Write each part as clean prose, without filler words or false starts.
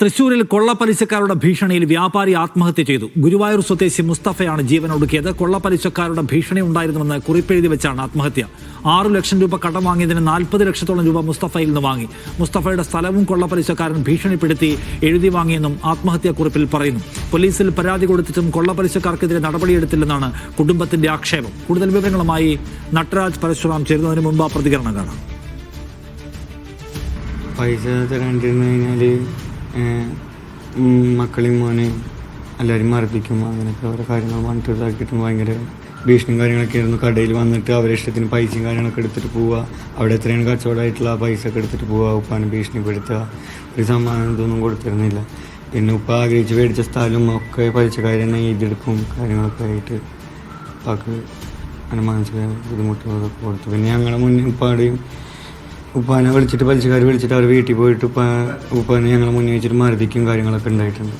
തൃശൂരിൽ കൊള്ളപ്പലിശക്കാരുടെ ഭീഷണിയിൽ വ്യാപാരി ആത്മഹത്യ ചെയ്തു. ഗുരുവായൂർ സ്വദേശി മുസ്തഫയാണ് ജീവനൊടുക്കിയത്. കൊള്ളപ്പലിശക്കാരുടെ ഭീഷണി ഉണ്ടായിരുന്നുവെന്ന് കുറിപ്പെഴുതി വെച്ചാണ് ആത്മഹത്യ. 6 ലക്ഷം രൂപ കടം വാങ്ങിയതിന് 40 ലക്ഷത്തോളം രൂപ മുസ്തഫയിൽ നിന്ന് വാങ്ങി. മുസ്തഫയുടെ സ്ഥലവും കൊള്ളപ്പലിശക്കാരൻ ഭീഷണിപ്പെടുത്തി എഴുതി വാങ്ങിയെന്നും ആത്മഹത്യാക്കുറിപ്പിൽ പറയുന്നു. പോലീസിൽ പരാതി കൊടുത്തിട്ടും കൊള്ളപ്പലിശക്കാർക്കെതിരെ നടപടിയെടുത്തില്ലെന്നാണ് കുടുംബത്തിന്റെ ആക്ഷേപം. കൂടുതൽ വിവരങ്ങളുമായി നട്ടരാജ് പരശുറാം ചേരുന്നതിന് മുമ്പ് ആ പ്രതികരണം കാണാം. പൈസ തരാണ്ടിരുന്നു കഴിഞ്ഞാൽ മക്കളെയും മോനെ എല്ലാവരും മർദ്ദിക്കും, അങ്ങനെയൊക്കെ ഓരോ കാര്യങ്ങൾ വന്നിട്ട് ഇതാക്കിയിട്ടും ഭയങ്കര ഭീഷണിയും കാര്യങ്ങളൊക്കെ ആയിരുന്നു. കടയിൽ വന്നിട്ട് അവരുടെ ഇഷ്ടത്തിന് പൈസയും കാര്യങ്ങളൊക്കെ എടുത്തിട്ട് പോവുക, അവിടെ എത്രയാണ് കച്ചവടമായിട്ടുള്ള ആ പൈസ ഒക്കെ എടുത്തിട്ട് പോവുക, ഉപ്പാനെ ഭീഷണിപ്പെടുത്തുക. ഒരു സമ്മാനം ഇതൊന്നും കൊടുത്തിരുന്നില്ല. പിന്നെ ഉപ്പ ആഗ്രഹിച്ച് മേടിച്ച സ്ഥലം ഒക്കെ പലിശക്കാർ തന്നെ എഴുതിയെടുക്കും കാര്യങ്ങളൊക്കെ ആയിട്ട് ഉപ്പാക്ക് അങ്ങനെ മാനസിക ബുദ്ധിമുട്ടുകളൊക്കെ കൊടുത്തു. പിന്നെ ഞങ്ങളെ മുന്നിൽ ഉപ്പാനെ വിളിച്ചിട്ട് പലിശക്കാർ വിളിച്ചിട്ട് അവർ വീട്ടിൽ പോയിട്ട് ഉപ്പാനെ ഞങ്ങളെ മുന്നിൽ വെച്ചിട്ട് മർദ്ദിക്കും കാര്യങ്ങളൊക്കെ ഉണ്ടായിട്ടുണ്ട്.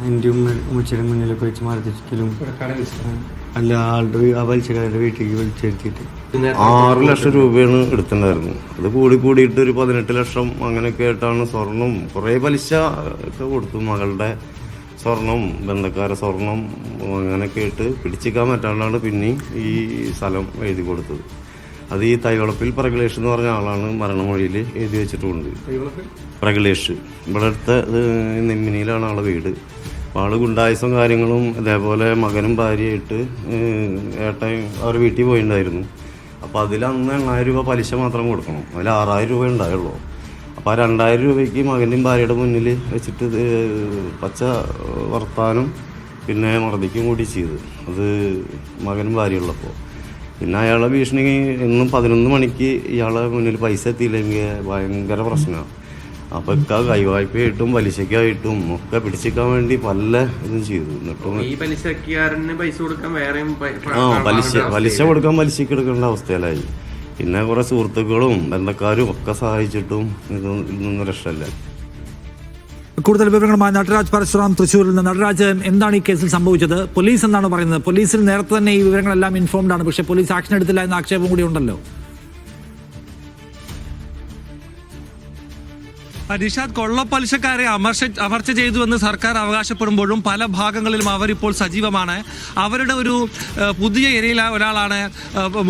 എൻ്റെ ഉമ്മച്ചിയുടെ മുന്നിലൊക്കെ വെച്ച് മർദ്ദിച്ചിട്ടും അല്ല ആളുടെ ആ പലിശക്കാരുടെ വീട്ടിലേക്ക് വിളിച്ചെടുത്തിട്ട് 6 ലക്ഷം രൂപയാണ് എടുത്തിട്ടുണ്ടായിരുന്നു. അത് കൂടിയിട്ട് ഒരു 18 ലക്ഷം അങ്ങനെയൊക്കെ ആയിട്ടാണ് സ്വർണം കുറേ പലിശ ഒക്കെ കൊടുത്തു. മകളുടെ സ്വർണം, ബന്ധക്കാരെ സ്വർണം അങ്ങനെയൊക്കെ ആയിട്ട് പിടിച്ചിക്കാൻ പറ്റാണ്ടാണ് പിന്നെയും ഈ സ്ഥലം എഴുതി കൊടുത്തത്. അത് ഈ തൈവളപ്പിൽ പ്രഗലേഷ് എന്ന് പറഞ്ഞ ആളാണ് മരണമൊഴിയിൽ എഴുതി വെച്ചിട്ടുണ്ട്. പ്രഗലേഷ് ഇവിടെ അടുത്ത നെമ്മിനിയിലാണ് ആളെ വീട്. അപ്പോൾ ആള് ഗുണ്ടായുസം കാര്യങ്ങളും ഇതേപോലെ മകനും ഭാര്യയായിട്ട് ഏട്ടൻ അവരുടെ വീട്ടിൽ പോയിട്ടുണ്ടായിരുന്നു. അപ്പോൾ അതിലന്ന് 8,000 രൂപ പലിശ മാത്രം കൊടുക്കണം. അതിൽ 6,000 രൂപ ഉണ്ടായുള്ളൂ. അപ്പോൾ ആ 2,000 രൂപയ്ക്ക് മകൻ്റെയും ഭാര്യയുടെ മുന്നിൽ വെച്ചിട്ട് പച്ച വർത്താനം പിന്നെ മർദ്ദിക്കും കൂടി ചെയ്ത്. അത് മകനും ഭാര്യയുള്ളപ്പോൾ പിന്നെ അയാളെ ഭീഷണി എന്നും 11 മണിക്ക് ഇയാളെ മുന്നിൽ പൈസ എത്തിയില്ലെങ്കിൽ ഭയങ്കര പ്രശ്നമാണ്. അപ്പോൾ ഒക്കെ കൈവായ്പയായിട്ടും പലിശക്കായിട്ടും ഒക്കെ പിടിച്ചിരിക്കാൻ വേണ്ടി പല ഇതും ചെയ്തു. എന്നിട്ടും പലിശ കൊടുക്കാൻ പലിശക്ക് എടുക്കേണ്ട അവസ്ഥയിലായി. പിന്നെ കുറേ സുഹൃത്തുക്കളും ബന്ധക്കാരും ഒക്കെ സഹായിച്ചിട്ടും ഇതൊന്നും രക്ഷയില്ല. കൂടുതൽ വിവരങ്ങളുമായി നട്ടരാജ് പരശുറാം തൃശ്ശൂരിൽ നിന്ന്. നട്ടരാജ്, എന്താണ് ഈ കേസിൽ സംഭവിച്ചത്? പോലീസ് എന്താണ് പറയുന്നത്? പോലീസിൽ നേരത്തെ തന്നെ ഈ വിവരങ്ങളെല്ലാം ഇൻഫോംഡ് ആണ്, പക്ഷേ പോലീസ് ആക്ഷൻ എടുത്തില്ല എന്ന ആക്ഷേപം കൂടി ഉണ്ടല്ലോ. നിഷാദ്, കൊള്ളപ്പലിശക്കാരെ അമർച്ച ചെയ്തുവെന്ന് സർക്കാർ അവകാശപ്പെടുമ്പോഴും പല ഭാഗങ്ങളിലും അവരിപ്പോൾ സജീവമാണ്. അവരുടെ ഒരു പുതിയ ഏരിയയിലെ ഒരാളാണ്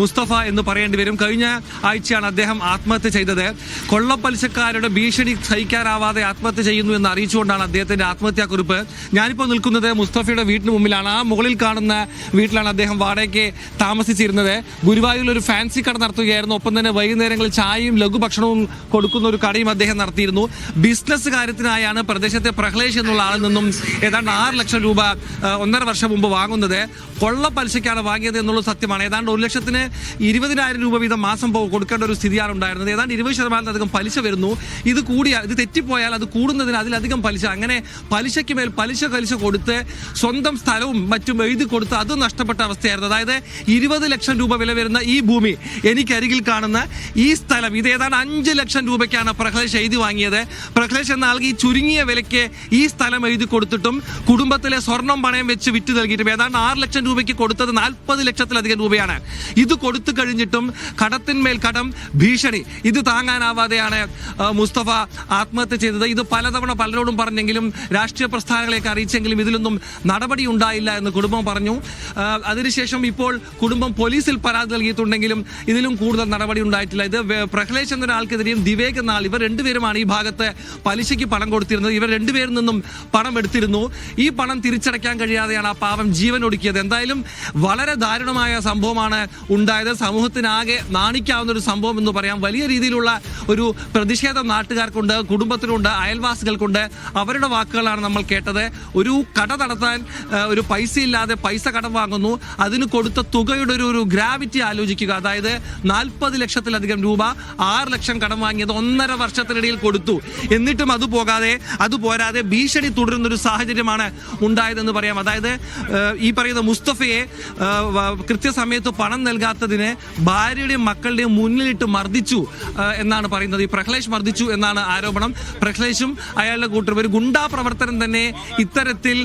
മുസ്തഫ എന്ന് പറയേണ്ടി വരും. കഴിഞ്ഞ ആഴ്ചയാണ് അദ്ദേഹം ആത്മഹത്യ ചെയ്തത്. കൊള്ളപ്പലിശക്കാരുടെ ഭീഷണി സഹിക്കാനാവാതെ ആത്മഹത്യ ചെയ്യുന്നു എന്ന് അറിയിച്ചുകൊണ്ടാണ് അദ്ദേഹത്തിന്റെ ആത്മഹത്യാക്കുറിപ്പ്. ഞാനിപ്പോൾ നിൽക്കുന്നത് മുസ്തഫയുടെ വീട്ടിന് മുമ്പിലാണ്. ആ മുകളിൽ കാണുന്ന വീട്ടിലാണ് അദ്ദേഹം വാടകയ്ക്ക് താമസിച്ചിരുന്നത്. ഗുരുവായൂരിൽ ഒരു ഫാൻസി കട നടത്തുകയായിരുന്നു. ഒപ്പം തന്നെ വൈകുന്നേരങ്ങളിൽ ചായയും ലഘുഭക്ഷണവും കൊടുക്കുന്ന ഒരു കടയും അദ്ദേഹം നടത്തിയിരുന്നു. ബിസിനസ് കാര്യത്തിനായാണ് പ്രദേശത്തെ പ്രഹ്ലേഷ് എന്നുള്ള ആളിൽ നിന്നും ഏതാണ്ട് 6 ലക്ഷം രൂപ 1.5 വർഷം മുമ്പ് വാങ്ങുന്നത്. കൊള്ള പലിശയ്ക്കാണ് വാങ്ങിയത് എന്നുള്ളത് സത്യമാണ്. ഏതാണ്ട് 1,20,000 രൂപ വീതം മാസം കൊടുക്കേണ്ട ഒരു സ്ഥിതിയാണ് ഉണ്ടായിരുന്നത്. ഏതാണ്ട് 20% പലിശ വരുന്നു. ഇത് തെറ്റിപ്പോയാൽ അത് കൂടുന്നതിന് അതിലധികം പലിശ, അങ്ങനെ പലിശയ്ക്ക് മേൽ പലിശ കൊടുത്ത് സ്വന്തം സ്ഥലവും മറ്റും എഴുതി കൊടുത്ത് അത് നഷ്ടപ്പെട്ട അവസ്ഥയായിരുന്നു. അതായത് 20 ലക്ഷം രൂപ വില വരുന്ന ഈ ഭൂമി, എനിക്കരികിൽ കാണുന്ന ഈ സ്ഥലം, ഇത് ഏതാണ്ട് 5 ലക്ഷം രൂപയ്ക്കാണ് പ്രഹ്ലേഷ് എഴുതി വാങ്ങിയത്. പ്രഹ്ലേഷ് എന്ന ആൾക്ക് ഈ ചുരുങ്ങിയ വിലയ്ക്ക് ഈ സ്ഥലം എഴുതി കൊടുത്തിട്ടും കുടുംബത്തിലെ സ്വർണം പണയം വെച്ച് വിറ്റ് നൽകിയിട്ടും ഏതാണ്ട് 6 ലക്ഷം രൂപയ്ക്ക് കൊടുത്തത് 40 ലക്ഷത്തിലധികം രൂപയാണ്. ഇത് കൊടുത്തു കഴിഞ്ഞിട്ടും കടത്തിന്മേൽ കടം, ഭീഷണി, ഇത് താങ്ങാനാവാതെയാണ് മുസ്തഫ ആത്മഹത്യ ചെയ്തത്. ഇത് പലതവണ പലരോടും പറഞ്ഞെങ്കിലും രാഷ്ട്രീയ പ്രസ്ഥാനങ്ങളെയൊക്കെ അറിയിച്ചെങ്കിലും ഇതിലൊന്നും നടപടി ഉണ്ടായില്ല എന്ന് കുടുംബം പറഞ്ഞു. അതിനുശേഷം ഇപ്പോൾ കുടുംബം പോലീസിൽ പരാതി നൽകിയിട്ടുണ്ടെങ്കിലും ഇതിലും കൂടുതൽ നടപടി ഉണ്ടായിട്ടില്ല. ഇത് പ്രഹ്ലേഷ് എന്നൊരാൾക്കെതിരെയും ദിവേക് എന്ന ആൾ, ഇവർ രണ്ടുപേരുമാണ് ഈ ഭാഗത്ത് പലിശയ്ക്ക് പണം കൊടുത്തിരുന്നത്. ഇവർ രണ്ടുപേരിൽ നിന്നും പണം എടുത്തിരുന്നു. ഈ പണം തിരിച്ചടയ്ക്കാൻ കഴിയാതെയാണ് ആ പാവം ജീവൻ ഒടുക്കിയത്. എന്തായാലും വളരെ ദാരുണമായ സംഭവമാണ് ഉണ്ടായത്. സമൂഹത്തിനാകെ നാണിക്കാവുന്ന ഒരു സംഭവം എന്ന് പറയാം. വലിയ രീതിയിലുള്ള ഒരു പ്രതിഷേധം നാട്ടുകാർക്കുണ്ട്, കുടുംബത്തിനുണ്ട്, അയൽവാസികൾക്കുണ്ട്. അവരുടെ വാക്കുകളാണ് നമ്മൾ കേട്ടത്. ഒരു കട നടത്താൻ ഒരു പൈസ ഇല്ലാതെ പൈസ കടം വാങ്ങുന്നു. അതിന് കൊടുത്ത തുകയുടെ ഒരു ഗ്രാവിറ്റി ആലോചിക്കുക. അതായത് 40 ലക്ഷത്തിലധികം രൂപ, 6 ലക്ഷം കടം വാങ്ങിയത് 1.5 വർഷത്തിനിടയിൽ കൊടുത്തു. എന്നിട്ടും അത് പോരാതെ ഭീഷണി തുടരുന്നൊരു സാഹചര്യമാണ് ഉണ്ടായതെന്ന് പറയാം. അതായത് ഈ പറയുന്ന മുസ്തഫയെ കൃത്യസമയത്ത് പണം നൽകാത്തതിന് ഭാര്യയുടെയും മക്കളുടെയും മുന്നിലിട്ട് മർദ്ദിച്ചു എന്നാണ് പറയുന്നത്. ഈ പ്രഹ്ലേഷ് മർദ്ദിച്ചു എന്നാണ് ആരോപണം. പ്രഹ്ലേഷും അയാളുടെ കൂട്ടരും ഒരു ഗുണ്ടാ പ്രവർത്തനം തന്നെ ഇത്തരത്തിൽ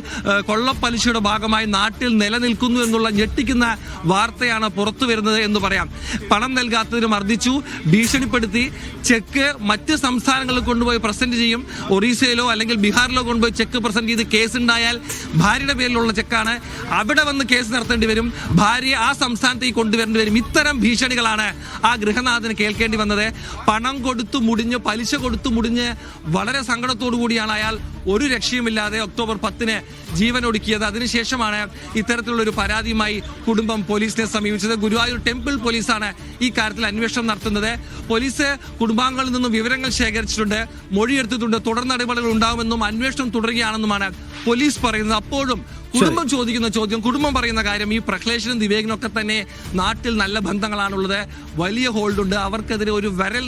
കൊള്ളപ്പലിശയുടെ ഭാഗമായി നാട്ടിൽ നിലനിൽക്കുന്നു എന്നുള്ള ഞെട്ടിക്കുന്ന വാർത്തയാണ് പുറത്തു വരുന്നത് എന്ന് പറയാം. പണം നൽകാത്തതിന് മർദ്ദിച്ചു, ഭീഷണിപ്പെടുത്തി, ചെക്ക് മറ്റ് സംസ്ഥാനങ്ങളിൽ കൊണ്ട് കൊണ്ടുപോയി പ്രസന്റ് ചെയ്യും. ഒറീസയിലോ അല്ലെങ്കിൽ ബീഹാറിലോ കൊണ്ടുപോയി ചെക്ക് പ്രസന്റ് ചെയ്ത് കേസ് ഉണ്ടായാൽ ഭാര്യയുടെ പേരിലുള്ള ചെക്കാണ്, അവിടെ വന്ന് കേസ് നടത്തേണ്ടി വരും, ഭാര്യയെ ആ സംസ്ഥാനത്തേക്ക് കൊണ്ടുവരേണ്ടി വരും. ഇത്തരം ഭീഷണികളാണ് ആ ഗൃഹനാഥന് കേൾക്കേണ്ടി വന്നത്. പണം കൊടുത്തു മുടിഞ്ഞ്, പലിശ കൊടുത്തു മുടിഞ്ഞ് വളരെ സങ്കടത്തോടു കൂടിയാണ് അയാൾ ഒരു രക്ഷയുമില്ലാതെ ഒക്ടോബർ 10 ജീവൻ ഒടുക്കിയത്. അതിനുശേഷമാണ് ഇത്തരത്തിലുള്ള ഒരു പരാതിയുമായി കുടുംബം പോലീസിനെ സമീപിച്ചത്. ഗുരുവായൂർ ടെമ്പിൾ പോലീസാണ് ഈ കാര്യത്തിൽ അന്വേഷണം നടത്തുന്നത്. പോലീസ് കുടുംബാംഗങ്ങളിൽ നിന്നും വിവരങ്ങൾ ശേഖരിച്ചിട്ടുണ്ട്, മൊഴിയെടുത്തിട്ടുണ്ട്. തുടർ നടപടികൾ ഉണ്ടാകുമെന്നും അന്വേഷണം തുടരുകയാണെന്നുമാണ് പോലീസ് പറയുന്നത്. അപ്പോഴും കുടുംബം ചോദിക്കുന്ന ചോദ്യം, കുടുംബം പറയുന്ന കാര്യം, ഈ പ്രഹ്ലേഷനും ദിവേകിനും ഒക്കെ തന്നെ നാട്ടിൽ നല്ല ബന്ധങ്ങളാണുള്ളത്, വലിയ ഹോൾഡുണ്ട്, അവർക്കെതിരെ ഒരു വിരൽ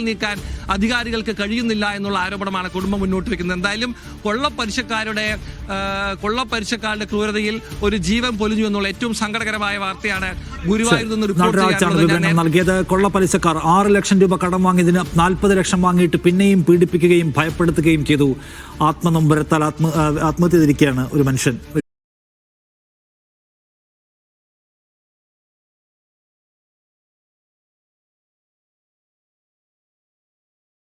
നീക്കാൻ അധികാരികൾക്ക് കഴിയുന്നില്ല എന്നുള്ള ആരോപണമാണ് കുടുംബം മുന്നോട്ട് വെക്കുന്നത്. എന്തായാലും കൊള്ളപ്പലിശക്കാരുടെ ക്രൂരതയിൽ ഒരു ജീവൻ പൊലിഞ്ഞു എന്നുള്ള ഏറ്റവും സങ്കടകരമായ വാർത്തയാണ് ഗുരുവായൂരിൽ നിന്ന് റിപ്പോർട്ട് വിവരങ്ങൾ നൽകിയത്. കൊള്ളപ്പലിശക്കാർ 6 ലക്ഷം രൂപ കടം വാങ്ങിയതിന് 40 ലക്ഷം വാങ്ങിയിട്ട് പിന്നെയും പീഡിപ്പിക്കുകയും ഭയപ്പെടുത്തുകയും ചെയ്തു. ആത്മനൊമ്പരത്താൽ ആത്മഹത്യ ചെയ്തിരിക്കുകയാണ് ഒരു മനുഷ്യൻ.